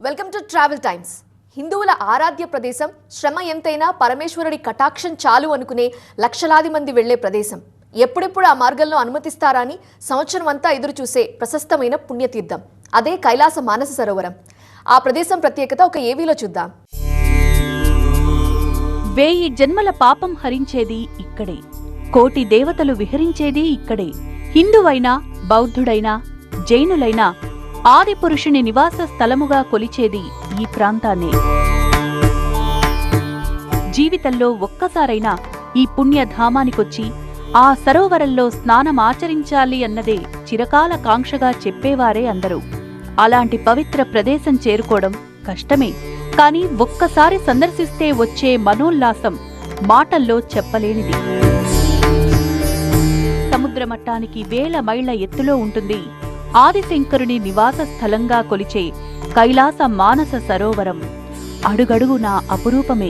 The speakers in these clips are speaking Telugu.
Welcome to travel times. హిందువుల ఆరాధ్య ప్రదేశం, శ్రమ ఎంతైనా పరమేశ్వరుడి కటాక్షం చాలు అనుకునే లక్షలాది మంది వెళ్లే ప్రదేశం. ఎప్పుడెప్పుడు ఆ మార్గంలో అనుమతిస్తారా అని సంవత్సరం అంతా ఎదురు చూసే ప్రశస్తమైన పుణ్యతీర్థం అదే కైలాస మానస సరోవరం. ఆ ప్రదేశం ప్రత్యేకత ఒక ఏవీలో చూద్దాం. 1000 జన్మల పాపం హరించేది ఇక్కడే, కోటి దేవతలు విహరించేది ఇక్కడే. హిందువైనా బౌద్ధుడైనా జైనులైనా ఆదిపురుషుని నివాస స్థలముగా కొలిచేది ఈ ప్రాంతాన్నే. జీవితంలో ఒక్కసారైనా ఈ పుణ్యధామానికొచ్చి ఆ సరోవరంలో స్నానమాచరించాలి అన్నదే చిరకాల కాంక్షగా చెప్పేవారే అందరూ. అలాంటి పవిత్ర ప్రదేశం చేరుకోవడం కష్టమే, కాని ఒక్కసారి సందర్శిస్తే వచ్చే మనోల్లాసం మాటల్లో చెప్పలేనిది. సముద్ర మట్టానికి 1000 మైళ్ల ఎత్తులో ఉంటుంది ఆదిశంకరుని నివాస స్థలంగా కొలిచే కైలాస మానస సరోవరం. అడుగడుగునా అపురూపమే.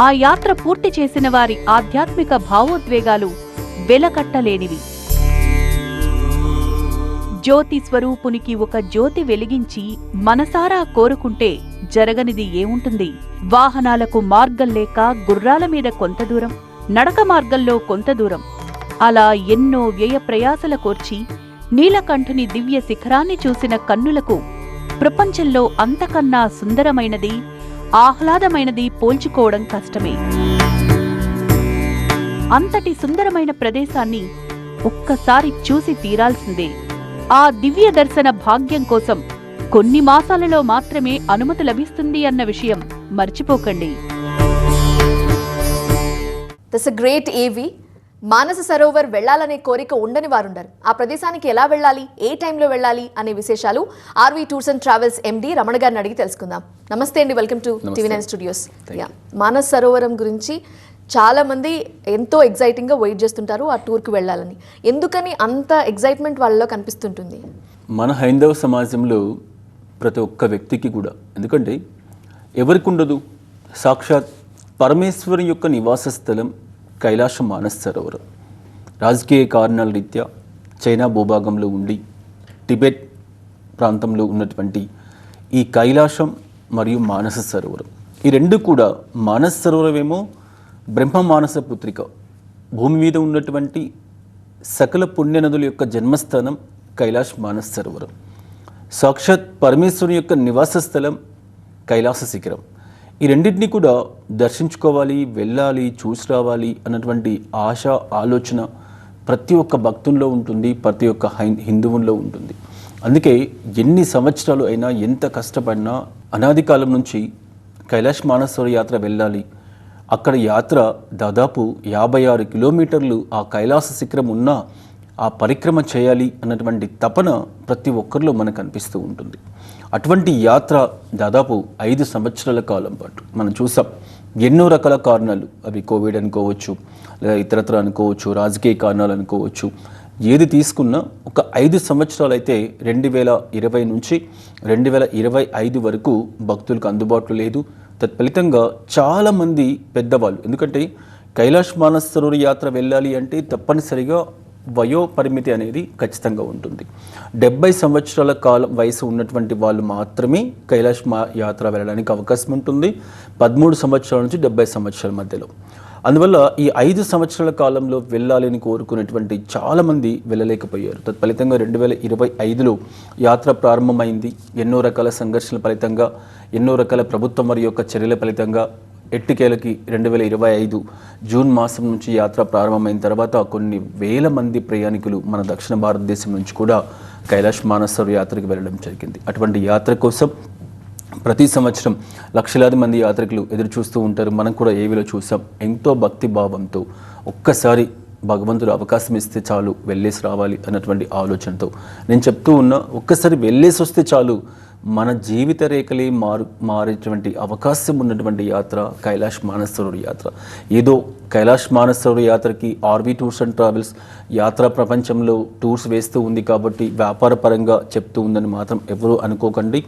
ఆ యాత్ర పూర్తి చేసిన వారి ఆధ్యాత్మిక భావోద్వేగాలు వెలకట్టలేనివి. జ్యోతి స్వరూపునికి ఒక జ్యోతి వెలిగించి మనసారా కోరుకుంటే జరగనిది ఏముంటుంది? వాహనాలకు మార్గం లేక గుర్రాల మీద కొంత దూరం, నడక మార్గంలో కొంత దూరం, అలా ఎన్నో వ్యయ ప్రయాసల కోర్చి నీలకంఠుని దివ్య శిఖరాన్ని చూసిన కన్నులకు ప్రపంచంలో అంతకన్నా సుందరమైనది, ఆహ్లాదమైనది పోల్చుకోవడం కష్టమే. అంతటి సుందరమైన ప్రదేశాన్ని ఒక్కసారి చూసి తీరాల్సిందే. ఆ దివ్య దర్శన భాగ్యం కోసం కొన్ని మాసాలలో మాత్రమే అనుమతి లభిస్తుంది అన్న విషయం మర్చిపోకండి. దిస్ ఎ గ్రేట్ ఏవీ. మానస సరోవర్ వెళ్లాలనే కోరిక ఉండని వారుండరు. ఆ ప్రదేశానికి ఎలా వెళ్ళాలి, ఏ టైంలో వెళ్ళాలి అనే విశేషాలు ఆర్వీ టూర్స్ అండ్ ట్రావెల్స్ ఎండి రమణ గారిని అడిగి తెలుసుకుందాం. నమస్తే అండి, welcome to TV9 studios. Manasa Sarovaram గురించి చాలా మంది ఎంతో ఎగ్జైటింగ్గా వెయిట్ చేస్తుంటారు ఆ టూర్కి వెళ్ళాలని. ఎందుకని అంత ఎగ్జైట్మెంట్ వాళ్ళలో కనిపిస్తుంటుంది? మన హైందవ సమాజంలో ప్రతి ఒక్క వ్యక్తికి కూడా, ఎందుకంటే ఎవరికి ఉండదు, సాక్షాత్ పరమేశ్వరుని యొక్క నివాస స్థలం కైలాస మానస సరోవరం. రాజకీయ కారణాల రీత్యా చైనా భూభాగంలో ఉండి టిబెట్ ప్రాంతంలో ఉన్నటువంటి ఈ కైలాసం మరియు మానస సరోవరం, ఈ రెండు కూడా, మానస సరోవరం ఏమో బ్రహ్మ మానస పుత్రిక, భూమి మీద ఉన్నటువంటి సకల పుణ్యనదుల యొక్క జన్మస్థానం కైలాస మానస సరోవరం. సాక్షాత్ పరమేశ్వరుని యొక్క నివాస స్థలం కైలాస శిఖరం. ఈ రెండింటినీ కూడా దర్శించుకోవాలి, వెళ్ళాలి, చూసి రావాలి అన్నటువంటి ఆశ, ఆలోచన ప్రతి ఒక్క భక్తుల్లో ఉంటుంది, ప్రతి ఒక్క హిందువుల్లో ఉంటుంది. అందుకే ఎన్ని సంవత్సరాలు అయినా, ఎంత కష్టపడినా అనాది కాలం నుంచి కైలాస మానస యాత్ర వెళ్ళాలి. అక్కడ యాత్ర దాదాపు 56 కిలోమీటర్లు ఆ కైలాస శిఖరం ఉన్న ఆ పరిక్రమ చేయాలి అన్నటువంటి తపన ప్రతి ఒక్కరిలో మనకు అనిపిస్తూ ఉంటుంది. అటువంటి యాత్ర దాదాపు 5 సంవత్సరాల కాలం పాటు మనం చూసాం. ఎన్నో రకాల కారణాలు, అవి కోవిడ్ అనుకోవచ్చు, లేదా ఇతరత్ర అనుకోవచ్చు, రాజకీయ కారణాలు అనుకోవచ్చు, ఏది తీసుకున్నా ఒక 5 సంవత్సరాలు అయితే 2020 నుంచి 2025 వరకు భక్తులకు అందుబాటులో లేదు. తత్ఫలితంగా చాలామంది పెద్దవాళ్ళు, ఎందుకంటే కైలాస మానస సరోవర యాత్ర వెళ్ళాలి అంటే తప్పనిసరిగా వయో పరిమితి అనేది ఖచ్చితంగా ఉంటుంది. 70 సంవత్సరాల వయసు ఉన్నటువంటి వాళ్ళు మాత్రమే కైలాస యాత్ర వెళ్ళడానికి అవకాశం ఉంటుంది, 13 సంవత్సరాల నుంచి 70 సంవత్సరాల మధ్యలో. అందువల్ల ఈ 5 సంవత్సరాల కాలంలో వెళ్ళాలని కోరుకునేటువంటి చాలామంది వెళ్ళలేకపోయారు. తత్ఫలితంగా 2025లో యాత్ర ప్రారంభమైంది. ఎన్నో రకాల సంఘర్షణల ఫలితంగా, ఎన్నో రకాల ప్రభుత్వం వారి యొక్క చర్యల ఫలితంగా ఎట్టికేలకి 2025 జూన్ మాసం నుంచి యాత్ర ప్రారంభమైన తర్వాత కొన్ని వేల మంది ప్రయాణికులు మన దక్షిణ భారతదేశం నుంచి కూడా కైలాస మానస సరోవర యాత్రకు వెళ్ళడం జరిగింది. అటువంటి యాత్ర కోసం ప్రతి సంవత్సరం లక్షలాది మంది యాత్రికులు ఎదురు చూస్తూ ఉంటారు. మనం కూడా ఏవీలో చూసాం. ఎంతో భక్తి భావంతో ఒక్కసారి భగవంతుడు అవకాశం ఇస్తే చాలు వెళ్ళేసి రావాలి అన్నటువంటి ఆలోచనతో నేను చెప్తూ ఉన్నా, ఒక్కసారి వెళ్ళేసి వస్తే చాలు మన జీవిత రేఖలే మారేటువంటి అవకాశం ఉన్నటువంటి యాత్ర కైలాస మానస సరోవర యాత్ర. ఏదో కైలాస మానస సరోవర యాత్రకి ఆర్వీ టూర్స్ అండ్ ట్రావెల్స్ యాత్రా ప్రపంచంలో టూర్స్ వేస్తూ ఉంది కాబట్టి వ్యాపార పరంగా చెప్తూ ఉందని మాత్రం ఎవరూ అనుకోకండి.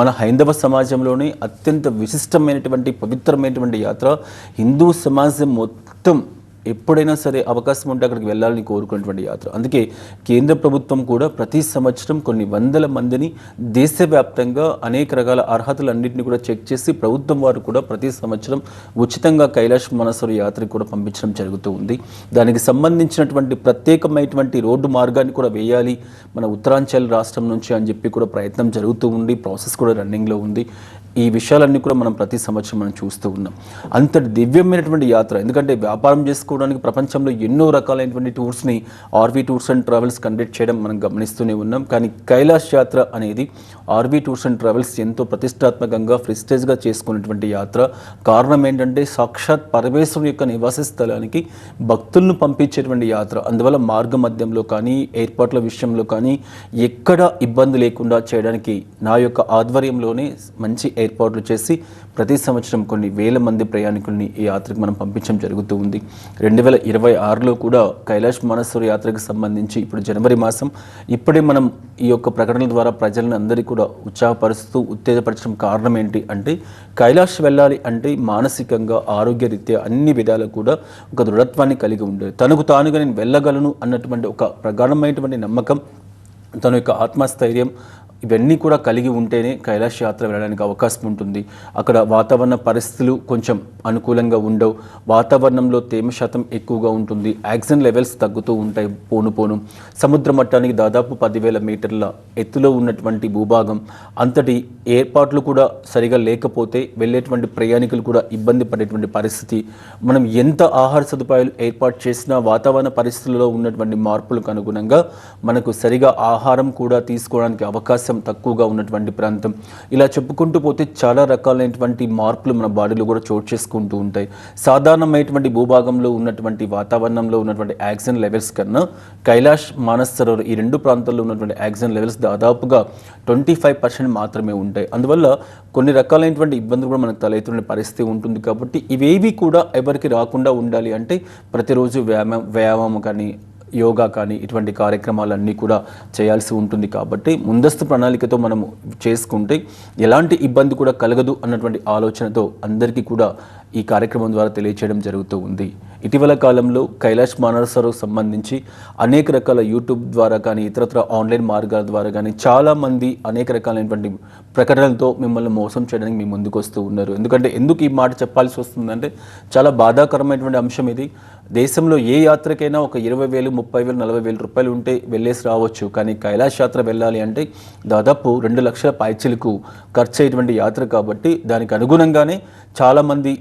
మన హైందవ సమాజంలోనే అత్యంత విశిష్టమైనటువంటి పవిత్రమైనటువంటి యాత్ర. హిందూ సమాజం మొత్తం ఎప్పుడైనా సరే అవకాశం ఉంటే అక్కడికి వెళ్ళాలని కోరుకున్నటువంటి యాత్ర. అందుకే కేంద్ర ప్రభుత్వం కూడా ప్రతి సంవత్సరం కొన్ని వందల మందిని దేశవ్యాప్తంగా అనేక రకాల అర్హతలన్నింటినీ కూడా చెక్ చేసి ప్రభుత్వం వారు కూడా ప్రతి సంవత్సరం ఉచితంగా కైలాష్ మానసరోవర్ యాత్రకు కూడా పంపించడం జరుగుతూ ఉంది. దానికి సంబంధించినటువంటి ప్రత్యేకమైనటువంటి రోడ్డు మార్గాన్ని కూడా వేయాలి మన ఉత్తరాంచల్ రాష్ట్రం నుంచి అని చెప్పి కూడా ప్రయత్నం జరుగుతూ ఉంది. ప్రాసెస్ కూడా రన్నింగ్లో ఉంది. ఈ విషయాలన్నీ కూడా మనం ప్రతి సంవత్సరం మనం చూస్తూ ఉన్నాం. అంతటి దివ్యమైనటువంటి యాత్ర, ఎందుకంటే వ్యాపారం చేసుకోవడానికి ప్రపంచంలో ఎన్నో రకాలైనటువంటి టూర్స్ని RV tours and travels conduct చేయడం మనం గమనిస్తూనే ఉన్నాం. కానీ కైలాష్ యాత్ర అనేది ఆర్వీ టూర్స్ అండ్ ట్రావెల్స్ ఎంతో ప్రతిష్టాత్మకంగా ప్రెస్టేజ్గా చేసుకున్నటువంటి యాత్ర. కారణం ఏంటంటే సాక్షాత్ పరమేశ్వరుని యొక్క నివాస స్థలానికి భక్తులను పంపించేటువంటి యాత్ర. అందువల్ల మార్గ మధ్యంలో కానీ ఏర్పాట్ల విషయంలో కానీ ఎక్కడ ఇబ్బంది లేకుండా చేయడానికి నా యొక్క ఆధ్వర్యంలోనే మంచి ఏర్పాట్లు చేసి ప్రతి సంవత్సరం కొన్ని వేల మంది ప్రయాణికుల్ని ఈ యాత్రకు మనం పంపించడం జరుగుతూ ఉంది. 2026లో కూడా కైలాష్ మానసరోవర్ యాత్రకు సంబంధించి ఇప్పుడు జనవరి మాసం ఇప్పుడే మనం ఈ యొక్క ప్రకటనల ద్వారా ప్రజలను అందరికీ కూడా ఉత్సాహపరుస్తూ ఉత్తేజపరచడం కారణం ఏంటి అంటే కైలాష్ వెళ్ళాలి అంటే మానసికంగా ఆరోగ్యరీత్యా అన్ని విధాలు కూడా ఒక దృఢత్వాన్ని కలిగి ఉండేది. తనకు తానుగా నేను వెళ్ళగలను అన్నటువంటి ఒక ప్రగాఢమైనటువంటి నమ్మకం, తన యొక్క ఆత్మస్థైర్యం ఇవన్నీ కూడా కలిగి ఉంటేనే కైలాష్ యాత్ర వెళ్ళడానికి అవకాశం ఉంటుంది. అక్కడ వాతావరణ పరిస్థితులు కొంచెం అనుకూలంగా ఉండవు. వాతావరణంలో తేమ శాతం ఎక్కువగా ఉంటుంది. ఆక్సిజన్ లెవెల్స్ తగ్గుతూ ఉంటాయి పోను. సముద్ర మట్టానికి దాదాపు 10,000 మీటర్ల ఎత్తులో ఉన్నటువంటి భూభాగం. అంతటి ఏర్పాట్లు కూడా సరిగా లేకపోతే వెళ్ళేటువంటి ప్రయాణికులు కూడా ఇబ్బంది పడేటువంటి పరిస్థితి. మనం ఎంత ఆహార సదుపాయాలు ఏర్పాటు చేసినా వాతావరణ పరిస్థితుల్లో ఉన్నటువంటి మార్పులకు అనుగుణంగా మనకు సరిగా ఆహారం కూడా తీసుకోవడానికి అవకాశం తక్కువగా ఉన్నటువంటి ప్రాంతం. ఇలా చెప్పుకుంటూ పోతే చాలా రకాలైనటువంటి మార్పులు మన బాడీలో కూడా చోటు చేసుకుంటూ ఉంటాయి. సాధారణమైనటువంటి భూభాగంలో ఉన్నటువంటి వాతావరణంలో ఉన్నటువంటి ఆక్సిజన్ లెవెల్స్ కన్నా కైలాష్ మానస్ సరోవర్ ఈ రెండు ప్రాంతాల్లో ఉన్నటువంటి ఆక్సిజన్ లెవెల్స్ దాదాపుగా 25% మాత్రమే ఉంటాయి. అందువల్ల కొన్ని రకాలైనటువంటి ఇబ్బందులు కూడా మనకు తలెత్తున్న పరిస్థితి ఉంటుంది. కాబట్టి ఇవేవి కూడా ఎవరికి రాకుండా ఉండాలి అంటే ప్రతిరోజు వ్యాయామం కానీ యోగా కానీ ఇటువంటి కార్యక్రమాలన్నీ కూడా చేయాల్సి ఉంటుంది. కాబట్టి ముందస్తు ప్రణాళికతో మనము చేసుకుంటే ఎలాంటి ఇబ్బంది కూడా కలగదు అన్నటువంటి ఆలోచనతో అందరికీ కూడా ఈ కార్యక్రమం ద్వారా తెలియచేయడం జరుగుతూ ఉంది. ఇటీవల కాలంలో కైలాష్ మానసరోవర్ సంబంధించి అనేక రకాల యూట్యూబ్ ద్వారా కానీ ఇతరత్ర ఆన్లైన్ మార్గాల ద్వారా కానీ చాలామంది అనేక రకాలైనటువంటి ప్రకటనలతో మిమ్మల్ని మోసం చేయడానికి మీ ముందుకు వస్తూ ఉన్నారు. ఎందుకు ఈ మాట చెప్పాల్సి వస్తుందంటే చాలా బాధాకరమైనటువంటి అంశం ఇది. దేశంలో ఏ యాత్రకైనా ఒక 20,000, 30,000, 40,000 రూపాయలు ఉంటే వెళ్ళేసి రావచ్చు. కానీ కైలాష్ యాత్ర వెళ్ళాలి అంటే దాదాపు 2 లక్షల పైచిలకు ఖర్చు అయ్యేటువంటి యాత్ర. కాబట్టి దానికి అనుగుణంగానే చాలామంది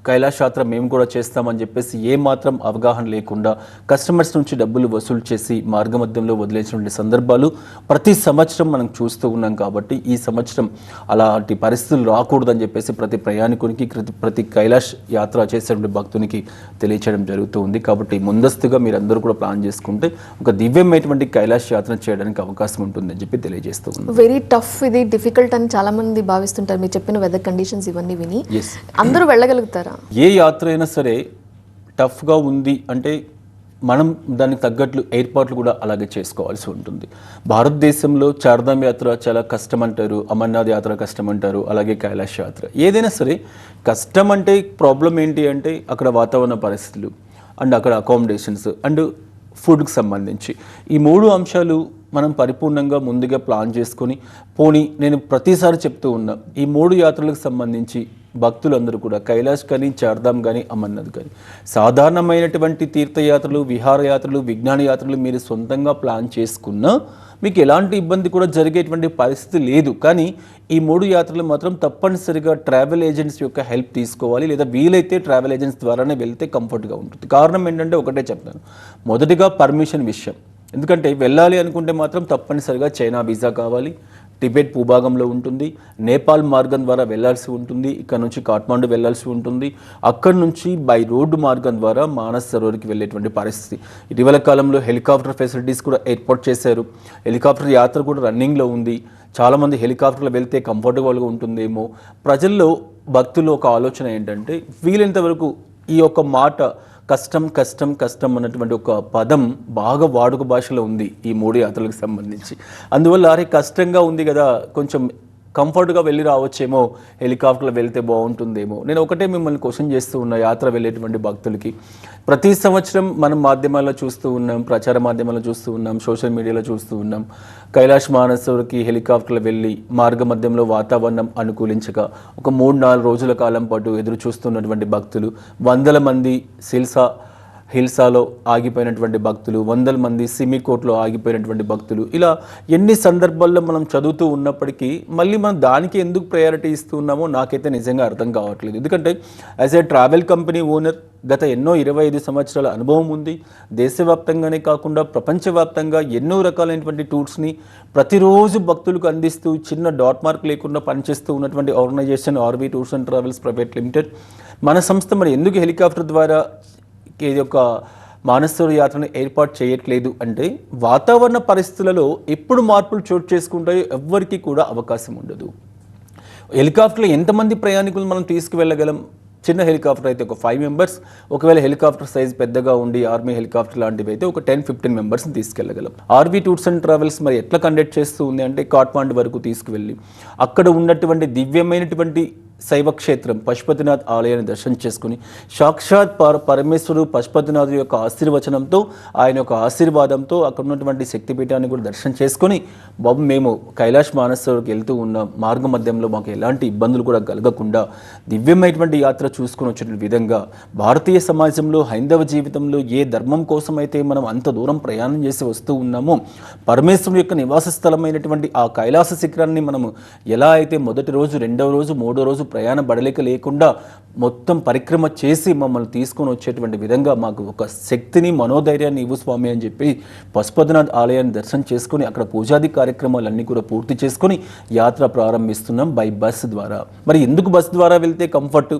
కైలాష్ యాత్ర మేము కూడా చేస్తామని చెప్పేసి ఏమాత్రం అవగాహన లేకుండా కస్టమర్స్ నుంచి డబ్బులు వసూలు చేసి మార్గమధ్యంలో వదిలేసినటువంటి సందర్భాలు ప్రతి సంవత్సరం మనం చూస్తూ ఉన్నాం. కాబట్టి ఈ సంవత్సరం అలాంటి పరిస్థితులు రాకూడదని చెప్పేసి ప్రతి ప్రయాణికునికి ప్రతి కైలాష్ యాత్ర చేసేటువంటి భక్తునికి తెలియచేయడం జరుగుతూ ఉంది. కాబట్టి ముందస్తుగా మీరందరూ కూడా ప్లాన్ చేసుకుంటే ఒక దివ్యమైనటువంటి కైలాష్ యాత్ర చేయడానికి అవకాశం ఉంటుందని చెప్పి తెలియజేస్తూ ఉంది. వెరీ టఫ్, ఇది డిఫికల్ట్ అని చాలా మంది భావిస్తుంటారు. మీరు చెప్పిన వెదర్ కండిషన్స్ ఇవన్నీ విని అందరూ వెళ్ళగలుగుతారా? ఏ యాత్ర అయినా సరే టఫ్గా ఉంది అంటే మనం దానికి తగ్గట్లు ఏర్పాట్లు కూడా అలాగే చేసుకోవాల్సి ఉంటుంది. భారతదేశంలో చార్ధామ్ యాత్ర చాలా కష్టం అంటారు, అమర్నాథ్ యాత్ర కష్టం అంటారు, అలాగే కైలాష్ యాత్ర. ఏదైనా సరే కష్టం అంటే ప్రాబ్లం ఏంటి అంటే అక్కడ వాతావరణ పరిస్థితులు అండ్ అక్కడ అకామిడేషన్స్ అండ్ ఫుడ్కి సంబంధించి ఈ 3 అంశాలు మనం పరిపూర్ణంగా ముందుగా ప్లాన్ చేసుకొని నేను ప్రతిసారి చెప్తూ ఉన్నా ఈ 3 యాత్రలకు సంబంధించి భక్తులందరూ కూడా కైలాష్ కానీ చార్ధామ్ కానీ అమర్నాథ్ కానీ సాధారణమైనటువంటి తీర్థయాత్రలు, విహారయాత్రలు, విజ్ఞాన యాత్రలు మీరు సొంతంగా ప్లాన్ చేసుకున్నా మీకు ఎలాంటి ఇబ్బంది కూడా జరిగేటువంటి పరిస్థితి లేదు. కానీ ఈ 3 యాత్రలు మాత్రం తప్పనిసరిగా ట్రావెల్ ఏజెంట్స్ యొక్క హెల్ప్ తీసుకోవాలి, లేదా వీలైతే ట్రావెల్ ఏజెంట్స్ ద్వారానే వెళ్తే కంఫర్ట్గా ఉంటుంది. కారణం ఏంటంటే ఒకటే చెప్తాను, మొదటిగా పర్మిషన్ విషయం. ఎందుకంటే వెళ్ళాలి అనుకుంటే మాత్రం తప్పనిసరిగా చైనా వీసా కావాలి, టిబెట్ భూభాగంలో ఉంటుంది, నేపాల్ మార్గం ద్వారా వెళ్లాల్సి ఉంటుంది, ఇక్కడ నుంచి కాఠ్మాండు వెళ్లాల్సి ఉంటుంది, అక్కడి నుంచి బై రోడ్డు మార్గం ద్వారా మానస్ సరోవర్కి వెళ్ళేటువంటి పరిస్థితి. ఇటీవల కాలంలో హెలికాప్టర్ ఫెసిలిటీస్ కూడా ఏర్పాటు చేశారు. హెలికాప్టర్ యాత్ర కూడా రన్నింగ్లో ఉంది. చాలామంది హెలికాప్టర్లో వెళ్తే కంఫర్టబుల్గా ఉంటుందేమో. ప్రజల్లో భక్తుల్లో ఒక ఆలోచన ఏంటంటే వీలైనంత వరకు ఈ యొక్క మాట కష్టం కష్టం కష్టం అన్నటువంటి ఒక పదం బాగా వాడుక భాషలో ఉంది ఈ 3 యాత్రలకు సంబంధించి. అందువల్ల అరే కష్టంగా ఉంది కదా, కొంచెం కంఫర్ట్గా వెళ్ళి రావచ్చేమో, హెలికాప్టర్లో వెళ్తే బాగుంటుందేమో. నేను ఒకటే మిమ్మల్ని క్వశ్చన్ చేస్తూ ఉన్నా, యాత్ర వెళ్ళేటువంటి భక్తులకి ప్రతి సంవత్సరం మనం మాధ్యమాల్లో చూస్తూ ఉన్నాం, ప్రచార మాధ్యమాల్లో చూస్తూ ఉన్నాం, సోషల్ మీడియాలో చూస్తూ ఉన్నాం, కైలాష్ మానసరోవర్కి హెలికాప్టర్లో వెళ్ళి మార్గ మధ్యంలో వాతావరణం అనుకూలించక ఒక 3-4 రోజుల కాలం పాటు ఎదురు చూస్తున్నటువంటి భక్తులు, వందల మంది హిల్సాలో ఆగిపోయినటువంటి భక్తులు, వందల మంది సిమికోట్లో ఆగిపోయినటువంటి భక్తులు, ఇలా ఎన్ని సందర్భాల్లో మనం చదువుతూ ఉన్నప్పటికీ మళ్ళీ మనం దానికి ఎందుకు ప్రయారిటీ ఇస్తూ ఉన్నామో నాకైతే నిజంగా అర్థం కావట్లేదు. ఎందుకంటే as a travel company owner గత ఎన్నో 25 సంవత్సరాల అనుభవం ఉంది. దేశవ్యాప్తంగానే కాకుండా ప్రపంచవ్యాప్తంగా ఎన్నో రకాలైనటువంటి టూర్స్ని ప్రతిరోజు భక్తులకు అందిస్తూ చిన్న డాట్ మార్క్ లేకుండా పనిచేస్తూ ఉన్నటువంటి organisation RV tours and travels private limited. మన సంస్థ మరి ఎందుకు హెలికాప్టర్ ద్వారా ఈ యొక్క మానసరోవర్ యాత్రను ఏర్పాటు చేయట్లేదు అంటే, వాతావరణ పరిస్థితులలో ఎప్పుడు మార్పులు చోటు చేసుకుంటాయో ఎవ్వరికీ కూడా అవకాశం ఉండదు. హెలికాప్టర్లో ఎంతమంది ప్రయాణికులు మనం తీసుకువెళ్ళగలం? చిన్న హెలికాప్టర్ అయితే ఒక 5 మెంబర్స్, ఒకవేళ హెలికాప్టర్ సైజ్ పెద్దగా ఉండి ఆర్మీ హెలికాప్టర్ లాంటివి అయితే ఒక 10-15 మెంబర్స్ని తీసుకెళ్ళగలం. ఆర్వీ టూర్స్ అండ్ ట్రావెల్స్ మరి ఎట్లా కండక్ట్ చేస్తూ ఉంది అంటే, కాట్మాండు వరకు తీసుకువెళ్ళి అక్కడ ఉన్నటువంటి దివ్యమైనటువంటి శైవక్షేత్రం పశుపతినాథ్ ఆలయాన్ని దర్శనం చేసుకుని సాక్షాత్ పరమేశ్వరుడు పశుపతినాథు యొక్క ఆశీర్వచనంతో, ఆయన యొక్క ఆశీర్వాదంతో అక్కడ ఉన్నటువంటి శక్తిపీఠాన్ని కూడా దర్శనం చేసుకొని, బాబు మేము కైలాష్ మానసరోవర్కి వెళ్తూ ఉన్న మార్గ మధ్యంలో మాకు ఎలాంటి ఇబ్బందులు కూడా కలగకుండా దివ్యమైనటువంటి యాత్ర చూసుకుని వచ్చే విధంగా భారతీయ సమాజంలో హైందవ జీవితంలో ఏ ధర్మం కోసమైతే మనం అంత దూరం ప్రయాణం చేసి వస్తూ ఉన్నామో, పరమేశ్వరుడు యొక్క నివాస స్థలమైనటువంటి ఆ కైలాస శిఖరాన్ని మనము ఎలా అయితే మొదటి రోజు, రెండవ రోజు, మూడో రోజు ప్రయాణ బడలిక లేకుండా మొత్తం పరిక్రమ చేసి మమ్మల్ని తీసుకొని వచ్చేటువంటి విధంగా మాకు ఒక శక్తిని, మనోధైర్యాన్ని ఇవ్వు స్వామి అని చెప్పి పశుపతినాథ్ ఆలయాన్ని దర్శనం చేసుకుని అక్కడ పూజాది కార్యక్రమాలన్నీ కూడా పూర్తి చేసుకొని యాత్ర ప్రారంభిస్తున్నాం బై బస్ ద్వారా. మరి ఎందుకు బస్ ద్వారా వెళ్తే కంఫర్ట్,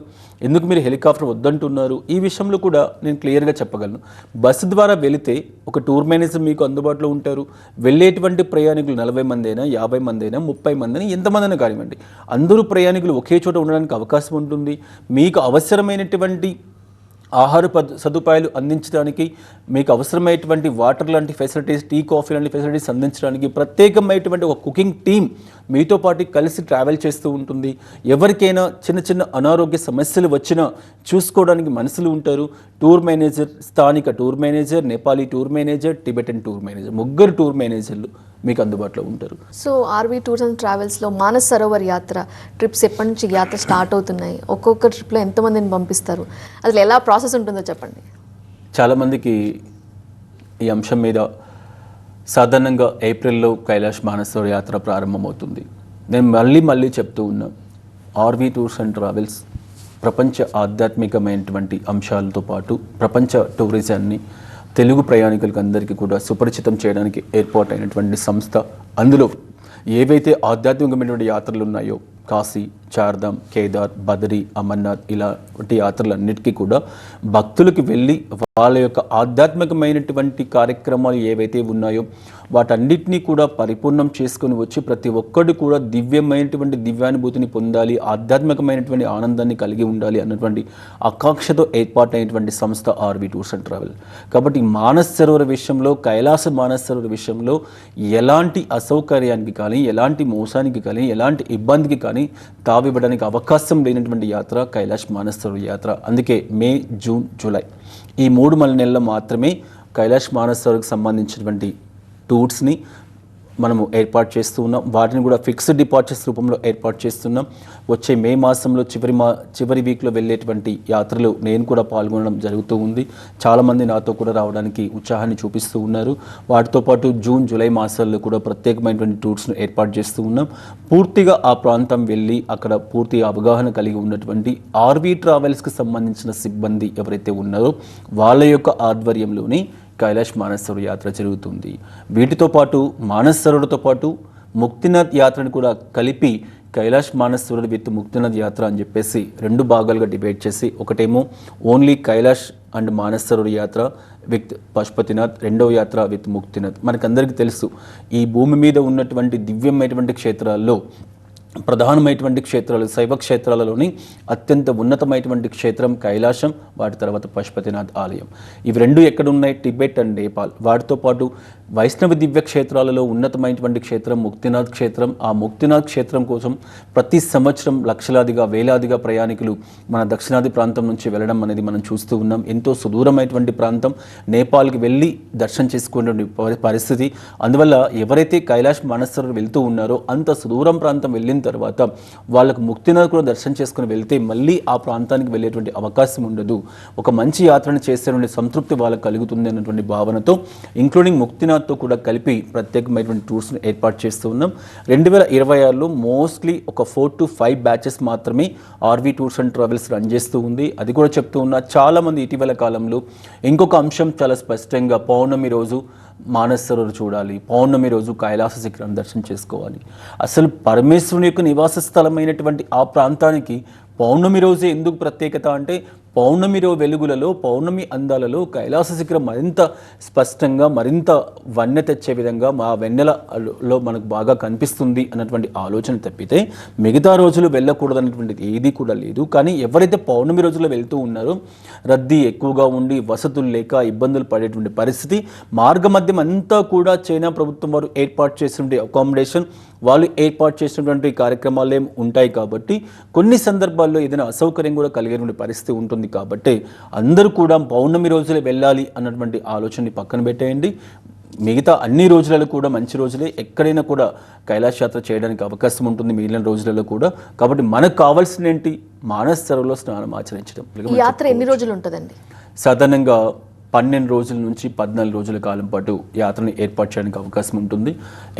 ఎందుకు మీరు హెలికాప్టర్ వద్దంటున్నారు? ఈ విషయంలో కూడా నేను క్లియర్గా చెప్పగలను. బస్సు ద్వారా వెళితే ఒక టూర్ మేనేజర్ మీకు అందుబాటులో ఉంటారు. వెళ్ళేటువంటి ప్రయాణికులు 40 మంది అయినా, 50 మంది అయినా, 30 మంది అయినా, ఎంతమంది అయినా కానివ్వండి, అందరూ ప్రయాణికులు ఒకే చోట ఉండడానికి అవకాశం ఉంటుంది. మీకు అవసరమైనటువంటి ఆహార సదుపాయాలు అందించడానికి, మీకు అవసరమైనటువంటి వాటర్ లాంటి ఫెసిలిటీస్, టీ, కాఫీ లాంటి ఫెసిలిటీస్ అందించడానికి ప్రత్యేకమైనటువంటి ఒక కుకింగ్ టీం మీతో పాటు కలిసి ట్రావెల్ చేస్తూ ఉంటుంది. ఎవరికైనా చిన్న చిన్న అనారోగ్య సమస్యలు వచ్చినా చూసుకోవడానికి మనుషులు ఉంటారు. టూర్ మేనేజర్, స్థానిక tour manager, Nepali tour manager, Tibetan tour manager, 3 tour మేనేజర్లు మీకు అందుబాటులో ఉంటారు. సో ఆర్వీ టూర్స్ అండ్ ట్రావెల్స్లో మానస్ సరోవర్ యాత్ర ట్రిప్స్ ఎప్పటి నుంచి యాత్ర స్టార్ట్ అవుతున్నాయి? ఒక్కొక్క ట్రిప్లో ఎంతమందిని పంపిస్తారు? అసలు ఎలా ప్రాసెస్ ఉంటుందో చెప్పండి. చాలామందికి ఈ అంశం మీద సాధారణంగా ఏప్రిల్లో కైలాష్ మానసరోవర్ యాత్ర ప్రారంభమవుతుంది. నేను మళ్ళీ చెప్తూ ఉన్నా, ఆర్వీ టూర్స్ అండ్ ట్రావెల్స్ ప్రపంచ ఆధ్యాత్మికమైనటువంటి అంశాలతో పాటు ప్రపంచ టూరిజాన్ని తెలుగు ప్రయాణికులకు అందరికీ కూడా సుపరిచితం చేయడానికి ఏర్పాటైనటువంటి సంస్థ. అందులో ఏవైతే ఆధ్యాత్మికమైనటువంటి యాత్రలు ఉన్నాయో, కాశీ, చార్ధామ్, కేదార్, బదరీ, అమర్నాథ్ ఇలాంటి యాత్రలన్నిటికీ కూడా భక్తులకు వెళ్ళి వాళ్ళ యొక్క ఆధ్యాత్మికమైనటువంటి కార్యక్రమాలు ఏవైతే ఉన్నాయో వాటన్నిటినీ కూడా పరిపూర్ణం చేసుకొని వచ్చి ప్రతి ఒక్కడు కూడా దివ్యమైనటువంటి దివ్యానుభూతిని పొందాలి, ఆధ్యాత్మికమైనటువంటి ఆనందాన్ని కలిగి ఉండాలి అన్నటువంటి ఆకాంక్షతో ఏర్పాటైనటువంటి సంస్థ ఆర్వీ టూర్స్ అండ్ ట్రావెల్. కాబట్టి మానస్ సరోవర్ విషయంలో, కైలాస మానస్ సరోవర్ విషయంలో ఎలాంటి అసౌకర్యానికి కానీ, ఎలాంటి మోసానికి కానీ, ఎలాంటి ఇబ్బందికి కానీ తావివ్వడానికి అవకాశం లేనటువంటి యాత్ర కైలాష్ మానస్ సరోవర్ యాత్ర. అందుకే మే, జూన్, జూలై ఈ 3 నెలలు మాత్రమే కైలాష్ మానస్ సరోవర్కి సంబంధించినటువంటి టూర్స్ని మనము ఏర్పాటు చేస్తూ ఉన్నాం. వాటిని కూడా ఫిక్స్డ్ డిపార్చర్స్ రూపంలో ఏర్పాటు చేస్తున్నాం. వచ్చే మే మాసంలో చివరి వీక్లో వెళ్ళేటువంటి యాత్రలు నేను కూడా పాల్గొనడం జరుగుతూ ఉంది. చాలామంది నాతో కూడా రావడానికి ఉత్సాహాన్ని చూపిస్తూ ఉన్నారు. వాటితో పాటు జూన్, జూలై మాసాల్లో కూడా ప్రత్యేకమైనటువంటి టూర్స్ను ఏర్పాటు చేస్తూ ఉన్నాం. పూర్తిగా ఆ ప్రాంతం వెళ్ళి అక్కడ పూర్తి అవగాహన కలిగి ఉన్నటువంటి ఆర్వీ ట్రావెల్స్కి సంబంధించిన సిబ్బంది ఎవరైతే ఉన్నారో వాళ్ళ యొక్క ఆధ్వర్యంలోని కైలాష్ మానస్ సరోవర్ యాత్ర జరుగుతుంది. వీటితో పాటు మానస్ సరోవర్తో పాటు ముక్తినాథ్ యాత్రను కూడా కలిపి కైలాష్ మానస్ సరోవర్ విత్ ముక్తినాథ్ యాత్ర అని చెప్పేసి 2 భాగాలుగా డివైడ్ చేసి, ఒకటేమో ఓన్లీ కైలాష్ అండ్ మానస్ సరోవర్ యాత్ర విత్ పశుపతినాథ్, రెండవ యాత్ర విత్ ముక్తినాథ్. మనకందరికీ తెలుసు, ఈ భూమి మీద ఉన్నటువంటి దివ్యమైనటువంటి క్షేత్రాల్లో ప్రధానమైనటువంటి క్షేత్రాలు, శైవ క్షేత్రాలలోని అత్యంత ఉన్నతమైనటువంటి క్షేత్రం కైలాసం, వాటి తర్వాత పశుపతినాథ్ ఆలయం. ఇవి రెండు ఎక్కడున్నాయి? Tibet and Nepal. వాటితో పాటు వైష్ణవ దివ్య క్షేత్రాలలో ఉన్నతమైనటువంటి క్షేత్రం ముక్తినాథ్ క్షేత్రం. ఆ ముక్తినాథ్ క్షేత్రం కోసం ప్రతి సంవత్సరం లక్షలాదిగా, వేలాదిగా ప్రయాణికులు మన దక్షిణాది ప్రాంతం నుంచి వెళ్ళడం అనేది మనం చూస్తూ ఉన్నాం. ఎంతో సుదూరమైనటువంటి ప్రాంతం, నేపాల్కి వెళ్ళి దర్శనం చేసుకునే పరిస్థితి. అందువల్ల ఎవరైతే కైలాష్ మానసరోవర్ వెళ్తూ ఉన్నారో అంత సుదూరం ప్రాంతం వెళ్ళిన తర్వాత వాళ్ళకు ముక్తినాథ్ కూడా దర్శనం చేసుకుని వెళ్తే మళ్ళీ ఆ ప్రాంతానికి వెళ్ళేటువంటి అవకాశం ఉండదు. ఒక మంచి యాత్రను చేసేటువంటి సంతృప్తి వాళ్ళకు కలుగుతుంది అన్నటువంటి భావనతో ఇంక్లూడింగ్ ముక్తినాథ్తో కూడా కలిపి ప్రత్యేకమైనటువంటి టూర్స్ను ఏర్పాటు చేస్తూ ఉన్నాం. 2026లో మోస్ట్లీ ఒక 4 to 5 బ్యాచెస్ మాత్రమే RV tours and travels run చేస్తూ ఉంది. అది కూడా చెప్తూ ఉన్నా, చాలామంది ఇటీవల కాలంలో ఇంకొక అంశం చాలా స్పష్టంగా, పౌర్ణమి రోజు మానస సరోవర్ చూడాలి, పౌర్ణమి రోజు కైలాస శిఖరాన్ని దర్శనం చేసుకోవాలి. అసలు పరమేశ్వరుని యొక్క నివాస స్థలమైనటువంటి ఆ ప్రాంతానికి పౌర్ణమి రోజే ఎందుకు ప్రత్యేకత అంటే, పౌర్ణమి వెలుగులలో, పౌర్ణమి అందాలలో కైలాస శిఖరం మరింత స్పష్టంగా, మరింత వన్నె తెచ్చే విధంగా మా వెన్నెలలో మనకు బాగా కనిపిస్తుంది అన్నటువంటి ఆలోచన తప్పితే మిగతా రోజులు వెళ్ళకూడదన్నటువంటిది ఏది కూడా లేదు. కానీ ఎవరైతే పౌర్ణమి రోజుల్లో వెళ్తూ ఉన్నారో రద్దీ ఎక్కువగా ఉండి వసతులు లేక ఇబ్బందులు పడేటువంటి పరిస్థితి, మార్గ మధ్యం అంతా కూడా చైనా ప్రభుత్వం వారు ఏర్పాటు చేసినటువంటి అకామిడేషన్, వాళ్ళు ఏర్పాటు చేసినటువంటి కార్యక్రమాలు ఉంటాయి. కాబట్టి కొన్ని సందర్భాల్లో ఏదైనా అసౌకర్యం కూడా కలిగేటువంటి పరిస్థితి ఉంటుంది. కాబట్టి అందరూ కూడా పౌర్ణమి రోజులే వెళ్ళాలి అన్నటువంటి ఆలోచనని పక్కన పెట్టేయండి. మిగతా అన్ని రోజులలో కూడా మంచి రోజులే, ఎక్కడైనా కూడా కైలాస యాత్ర చేయడానికి అవకాశం ఉంటుంది మిగిలిన రోజులలో కూడా. కాబట్టి మనకు కావాల్సిన ఏంటి? మానస సరోవర్లో స్నానం ఆచరించడం. ఈ యాత్ర ఎన్ని రోజులు ఉంటుందండి? సాధారణంగా 12 రోజుల నుంచి 14 రోజుల కాలం పాటు యాత్రను ఏర్పాటు చేయడానికి అవకాశం ఉంటుంది.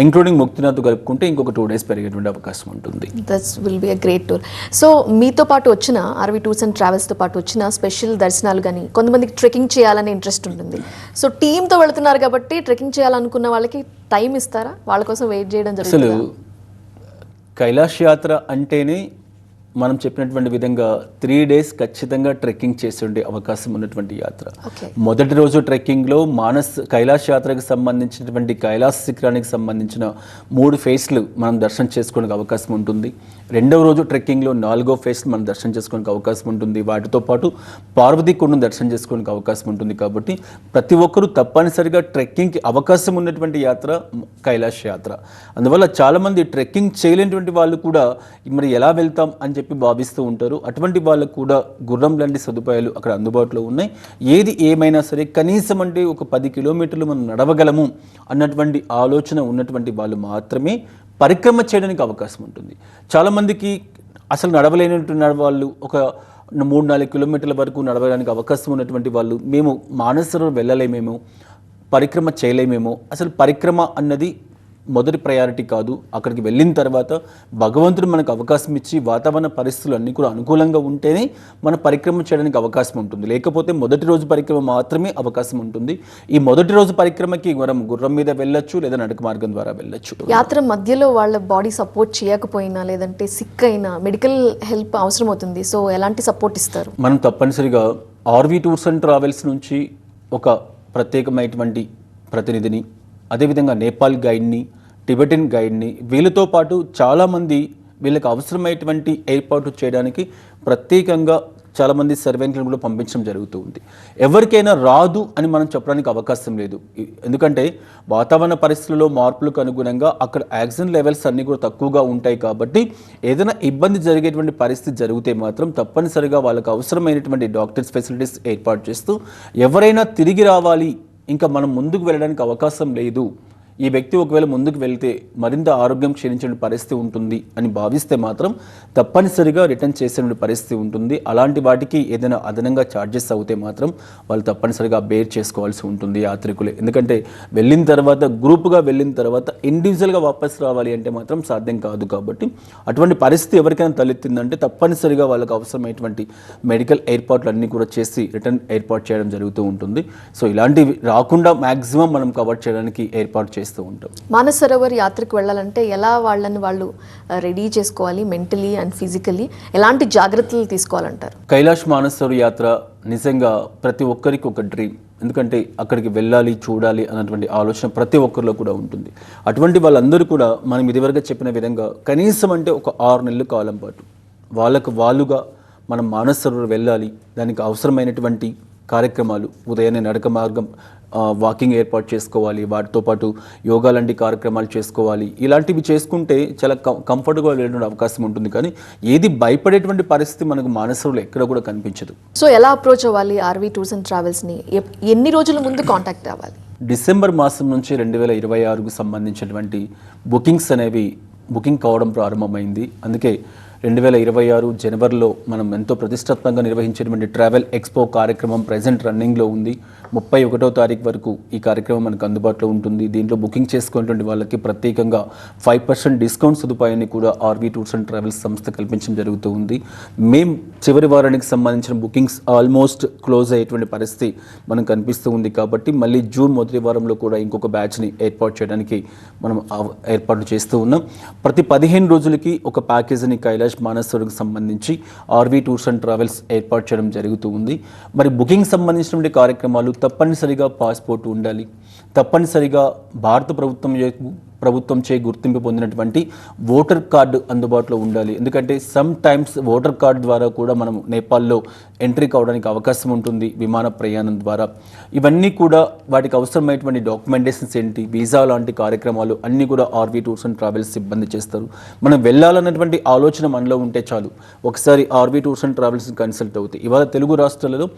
ఇంక్లూడింగ్ ముక్తినాథ్ కలుపుకుంటే ఇంకొక 2 days పెరిగేటువంటి అవకాశం ఉంటుంది. That's will be a great tour. So మీతో పాటు వచ్చిన ఆర్వీ టూర్స్ అండ్ ట్రావెల్స్తో పాటు వచ్చిన స్పెషల్ దర్శనాలు కానీ, కొంతమందికి ట్రెక్కింగ్ చేయాలనే ఇంట్రెస్ట్ ఉంటుంది. సో టీంతో వెళుతున్నారు కాబట్టి ట్రెక్కింగ్ చేయాలనుకున్న వాళ్ళకి టైం ఇస్తారా? వాళ్ళ కోసం వెయిట్ చేయడం జరుగుతుంది. అసలు కైలాష్ యాత్ర అంటేనే మనం చెప్పినటువంటి విధంగా 3 days ఖచ్చితంగా ట్రెక్కింగ్ చేసే అవకాశం ఉన్నటువంటి యాత్ర. మొదటి రోజు ట్రెక్కింగ్లో కైలాష్ యాత్రకు సంబంధించినటువంటి కైలాస శిఖరానికి సంబంధించిన 3 ఫేస్లు మనం దర్శనం చేసుకోవడానికి అవకాశం ఉంటుంది. రెండవ రోజు ట్రెక్కింగ్లో 4వ ఫేస్ మనం దర్శనం చేసుకోవడానికి అవకాశం ఉంటుంది. వాటితో పాటు పార్వతీ కొండను దర్శనం చేసుకోవడానికి అవకాశం ఉంటుంది. కాబట్టి ప్రతి ఒక్కరూ తప్పనిసరిగా ట్రెక్కింగ్కి అవకాశం ఉన్నటువంటి యాత్ర కైలాష్ యాత్ర. అందువల్ల చాలామంది ట్రెక్కింగ్ చేయలేనటువంటి వాళ్ళు కూడా మరి ఎలా వెళ్తాం అని చెప్పి భావిస్తూ ఉంటారు. అటువంటి వాళ్ళకు కూడా గుర్రం లాంటి సదుపాయాలు అక్కడ అందుబాటులో ఉన్నాయి. ఏది ఏమైనా సరే కనీసం అంటే ఒక 10 kilometers మనం నడవగలము అన్నటువంటి ఆలోచన ఉన్నటువంటి వాళ్ళు మాత్రమే పరిక్రమ చేయడానికి అవకాశం ఉంటుంది. చాలామందికి అసలు నడవలేనటువంటి వాళ్ళు ఒక 3-4 kilometers వరకు నడవడానికి అవకాశం ఉన్నటువంటి వాళ్ళు, మేము మానస సరోవర్ వెళ్ళలేమేమో, పరిక్రమ చేయలేమేమో. అసలు పరిక్రమ అన్నది మొదటి ప్రయారిటీ కాదు. అక్కడికి వెళ్ళిన తర్వాత భగవంతుడు మనకు అవకాశం ఇచ్చి వాతావరణ పరిస్థితులు అన్నీ కూడా అనుకూలంగా ఉంటేనే మన పరిక్రమ చేయడానికి అవకాశం ఉంటుంది. లేకపోతే మొదటి రోజు పరిక్రమ మాత్రమే అవకాశం ఉంటుంది. ఈ మొదటి రోజు పరిక్రమకి మనం గుర్రం మీద వెళ్ళొచ్చు, లేదా నడక మార్గం ద్వారా వెళ్ళొచ్చు. యాత్ర మధ్యలో వాళ్ళ బాడీ సపోర్ట్ చేయకపోయినా, లేదంటే సిక్ అయినా మెడికల్ హెల్ప్ అవసరం అవుతుంది. సో ఎలాంటి సపోర్ట్ ఇస్తారు? మనం తప్పనిసరిగా ఆర్వీ టూర్స్ అండ్ ట్రావెల్స్ నుంచి ఒక ప్రత్యేకమైనటువంటి ప్రతినిధిని, అదేవిధంగా నేపాల్ గైడ్ని, టిబెటన్ గైడ్ని, వీళ్ళతో పాటు చాలామంది వీళ్ళకి అవసరమైనటువంటి ఏర్పాటు చేయడానికి ప్రత్యేకంగా చాలామంది సర్వెంట్లను కూడా పంపించడం జరుగుతూ ఉంది. ఎవరికైనా రాదు అని మనం చెప్పడానికి అవకాశం లేదు. ఎందుకంటే వాతావరణ పరిస్థితుల్లో మార్పులకు అనుగుణంగా అక్కడ ఆక్సిజన్ లెవెల్స్ అన్నీ కూడా తక్కువగా ఉంటాయి. కాబట్టి ఏదైనా ఇబ్బంది జరిగేటువంటి పరిస్థితి జరిగితే మాత్రం తప్పనిసరిగా వాళ్ళకి అవసరమైనటువంటి డాక్టర్స్ ఫెసిలిటీస్ ఏర్పాటు చేస్తూ, ఎవరైనా తిరిగి రావాలి, ఇంకా మనం ముందుకు వెళ్ళడానికి అవకాశం లేదు, ఈ వ్యక్తి ఒకవేళ ముందుకు వెళ్తే మరింత ఆరోగ్యం క్షీణించే పరిస్థితి ఉంటుంది అని భావిస్తే మాత్రం తప్పనిసరిగా రిటర్న్ చేసే పరిస్థితి ఉంటుంది. అలాంటి వాటికి ఏదైనా అదనంగా ఛార్జెస్ అవుతే మాత్రం వాళ్ళు తప్పనిసరిగా బేర్ చేసుకోవాల్సి ఉంటుంది యాత్రికులే. ఎందుకంటే వెళ్ళిన తర్వాత, గ్రూప్గా వెళ్ళిన తర్వాత ఇండివిజువల్గా వాపస్ రావాలి అంటే మాత్రం సాధ్యం కాదు. కాబట్టి అటువంటి పరిస్థితి ఎవరికైనా తలెత్తిందంటే తప్పనిసరిగా వాళ్ళకి అవసరమైనటువంటి మెడికల్ ఏర్పాట్లు అన్నీ కూడా చేసి రిటర్న్ ఏర్పాటు చేయడం జరుగుతూ ఉంటుంది. సో ఇలాంటివి రాకుండా మ్యాక్సిమం మనం కవర్ చేయడానికి ఏర్పాటు చేస్తాం. మానస సరోవర్ యాత్రకు వెళ్ళాలంటే ఎలా వాళ్ళని వాళ్ళు రెడీ చేసుకోవాలి, మెంటలీ అండ్ ఫిజికల్లీ ఎలాంటి జాగ్రత్తలు తీసుకోవాలంటారు? కైలాష్ మానస సరోవర్ యాత్ర నిజంగా ప్రతి ఒక్కరికి ఒక డ్రీమ్. ఎందుకంటే అక్కడికి వెళ్ళాలి చూడాలి అన్నటువంటి ఆలోచన ప్రతి ఒక్కరిలో కూడా ఉంటుంది. అటువంటి వాళ్ళందరూ కూడా మనం ఇదివరకు చెప్పిన విధంగా కనీసం అంటే ఒక 6 నెలల కాలం పాటు వాళ్ళుగా మనం మానస సరోవర్ వెళ్ళాలి. దానికి అవసరమైనటువంటి కార్యక్రమాలు ఉదయాన్నే నడక మార్గం వాకింగ్ ఏర్పాటు చేసుకోవాలి, వాటితో పాటు యోగా లాంటి కార్యక్రమాలు చేసుకోవాలి. ఇలాంటివి చేసుకుంటే చాలా కంఫర్ట్గా వెళ్ళడానికి అవకాశం ఉంటుంది. కానీ ఏది భయపడేటువంటి పరిస్థితి మనకు మానస సరోవర్లో ఎక్కడ కూడా కనిపించదు. సో ఎలా అప్రోచ్ అవ్వాలి ఆర్వీ టూర్స్ అండ్ ట్రావెల్స్ని? ఎన్ని రోజుల ముందు కాంటాక్ట్ అవ్వాలి? డిసెంబర్ మాసం నుంచి 2026కు సంబంధించినటువంటి బుకింగ్స్ అనేవి బుకింగ్ కావడం ప్రారంభమైంది. అందుకే 2026 జనవరిలో మనం ఎంతో ప్రతిష్టాత్మకంగా నిర్వహించేటువంటి ట్రావెల్ ఎక్స్పో కార్యక్రమం ప్రజెంట్ రన్నింగ్లో ఉంది. 31వ తారీఖు వరకు ఈ కార్యక్రమం మనకు అందుబాటులో ఉంటుంది. దీంట్లో బుకింగ్ చేసుకున్నటువంటి వాళ్ళకి ప్రత్యేకంగా 5% డిస్కౌంట్ సదుపాయాన్ని కూడా ఆర్వీ టూర్స్ అండ్ ట్రావెల్స్ సంస్థ కల్పించడం జరుగుతూ ఉంది. మే చివరి వారానికి సంబంధించిన బుకింగ్స్ ఆల్మోస్ట్ క్లోజ్ అయ్యేటువంటి పరిస్థితి మనకు కనిపిస్తూ ఉంది. కాబట్టి మళ్ళీ జూన్ మొదటి వారంలో కూడా ఇంకొక బ్యాచ్ని ఏర్పాటు చేయడానికి మనం ఏర్పాటు చేస్తూ ఉన్నాం. ప్రతి 15 రోజులకి ఒక ప్యాకేజీని కైలాష్ మానస సరోవర్కి సంబంధించి ఆర్వీ టూర్స్ అండ్ ట్రావెల్స్ ఏర్పాటు చేయడం జరుగుతూ ఉంది. మరి బుకింగ్ సంబంధించినటువంటి కార్యక్రమాలు తప్పనిసరిగా పాస్పోర్ట్ ఉండాలి, తప్పనిసరిగా భారత ప్రభుత్వంచే గుర్తింపు పొందినటువంటి ఓటర్ కార్డు అందుబాటులో ఉండాలి. ఎందుకంటే సమ్ టైమ్స్ ఓటర్ కార్డు ద్వారా కూడా మనం నేపాల్లో ఎంట్రీ కావడానికి అవకాశం ఉంటుంది విమాన ప్రయాణం ద్వారా. ఇవన్నీ కూడా వాటికి అవసరమైనటువంటి డాక్యుమెంటేషన్స్ ఏంటి, వీసా లాంటి కార్యక్రమాలు అన్నీ కూడా ఆర్వీ టూర్స్ అండ్ ట్రావెల్స్ సిబ్బంది చేస్తారు. మనం వెళ్ళాలన్నటువంటి ఆలోచన మనలో ఉంటే చాలు, ఒకసారి ఆర్వీ టూర్స్ అండ్ ట్రావెల్స్ని కన్సల్ట్ అవుతాయి. ఇవాళ తెలుగు రాష్ట్రాలలో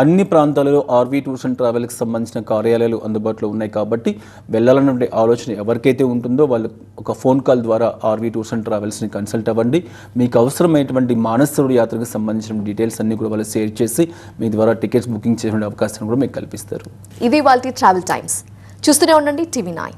అన్ని ప్రాంతాలలో ఆర్వీ టూర్స్ అండ్ ట్రావెల్స్కి సంబంధించిన కార్యాలయాలు అందుబాటులో ఉన్నాయి. కాబట్టి వెళ్ళాలన్నటువంటి ఆలోచన ఎవరికైతే ఉంటుందో వాళ్ళు ఒక ఫోన్ కాల్ ద్వారా ఆర్వీ టూర్స్ అండ్ ట్రావెల్స్ని కన్సల్ట్ అవ్వండి. మీకు అవసరమైనటువంటి మానస సరోవర్ యాత్రకు సంబంధించిన డీటెయిల్స్ అన్ని కూడా వాళ్ళు షేర్ చేసి మీ ద్వారా టికెట్స్ బుకింగ్ చేసే అవకాశం కూడా మీకు కల్పిస్తారు. ఇది వాళ్ళ ట్రావెల్ టైమ్స్. చూస్తూనే ఉండండి TV9.